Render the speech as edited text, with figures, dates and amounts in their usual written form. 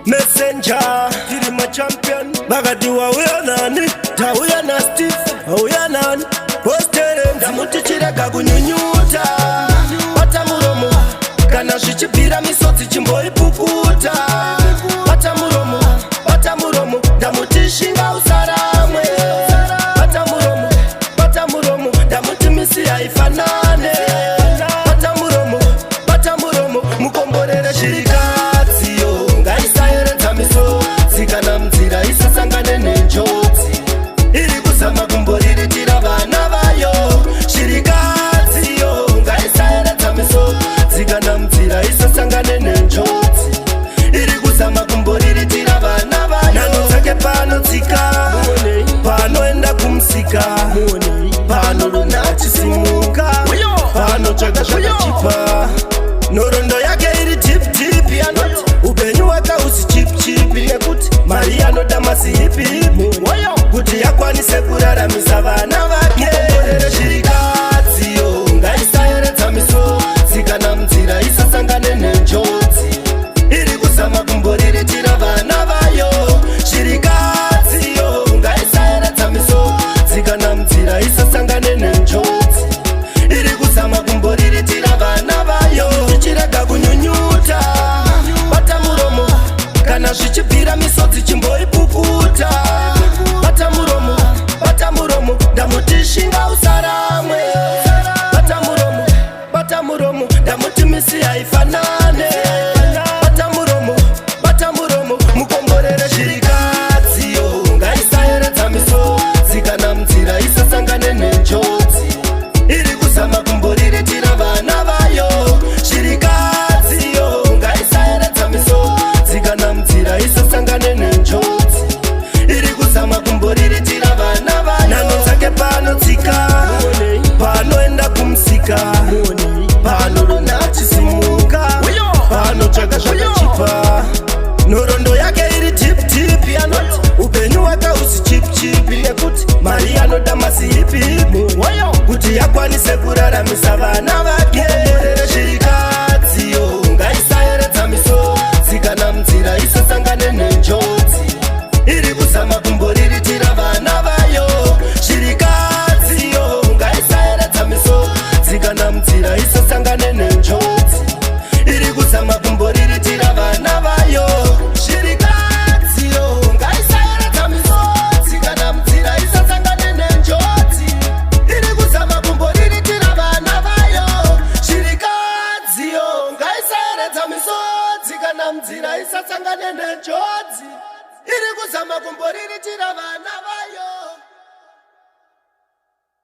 Messenger, tiri ma champion. Bagadi wa uya nani, ta uya na Steve, uya nani. Postere, ndamuti chirega kunyunyuta. Bata muromo, kana shichibira misotsi chimboi pukuta. Bata muromo, ndamuti shinga usaramwe. Bata muromo, ndamuti misi haifanane. Bata muromo, mukomborere shirikadziyo. Ngaisayeredza misodzi kana mnzira isasangane nenjodzi. Iri kuzama kumboriritira vana vayo. Shirikadziyo, ngaisayeredza misodzi kana mnzira isasangane nenjodzi. Iri kuzama kumboriritira vana vayo. Nhano dzake panotsika, panoenda kumusika, pano luna achisimuka, pano tsvaga zvakachipa. Nhoroondo yake iri chip yanoti upenyu hwake husi chip nekuti mari anoda masihipihipi kuti yakwanise kuraramisa vana vake. Mukomborere shirikadziyo, ngaisayeredza misodzi kana mnzira isasangane nenjodzi. Iri kuzama kumboriritira vana vayo. Shirikadziyo, ngaisayeredza misodzi kana mnzira isasangane nenjodzi. Iri kuzama kumboriritira vana vayo. Chirega kunyunyuta, bata muromo, kana zvichibvira misodzi chimboipukuta. Bata muromo, ndamuti shinga usaramwe. Bata muromo, ndamuti misi haifanane. Bata muromo, mukomborere shirikadziyo. Ngaisayeredza misodzi kana mnzira isasangane nenjodzi. Iri kuzama kumboriritira vana vayo. Shirikadziyo, ngaisayeredza misodzi kana mnzira isasangane nenjodzi. Iri kuzama kumboriritira vana vayo. Nhano dzake panotsika, panoenda kumusika, pano luna achisimuka, pano tsvaga zvakachipa. Nhoroondo yake iri tip yanoti upenyu hwake husi chip nekuti mari anoda masihipihipi kuti yakwanise kuraramisa vana vake. Mukomborere shirikadziyo, ngaisayeredza misodzi kana mnzira isasangane nenjodzi. Iri kuzama kumboriritira vana vayo. Shirikadziyo, ngaisayeredza misodzi kana mnzira isasangane nenjodzi. Iri kuzama kumboriritira vana vayo. Shirikadziyo, ngaisayeredza misodzi kana mnzira isasangane nenjodzi. Iri kuzama kumboriritira vana vayo. Shirikadziyo, ngaisayeredza misodzi kana mnzira isasangane nenjodzi. Iri kuzama kumboriritira vana vayo.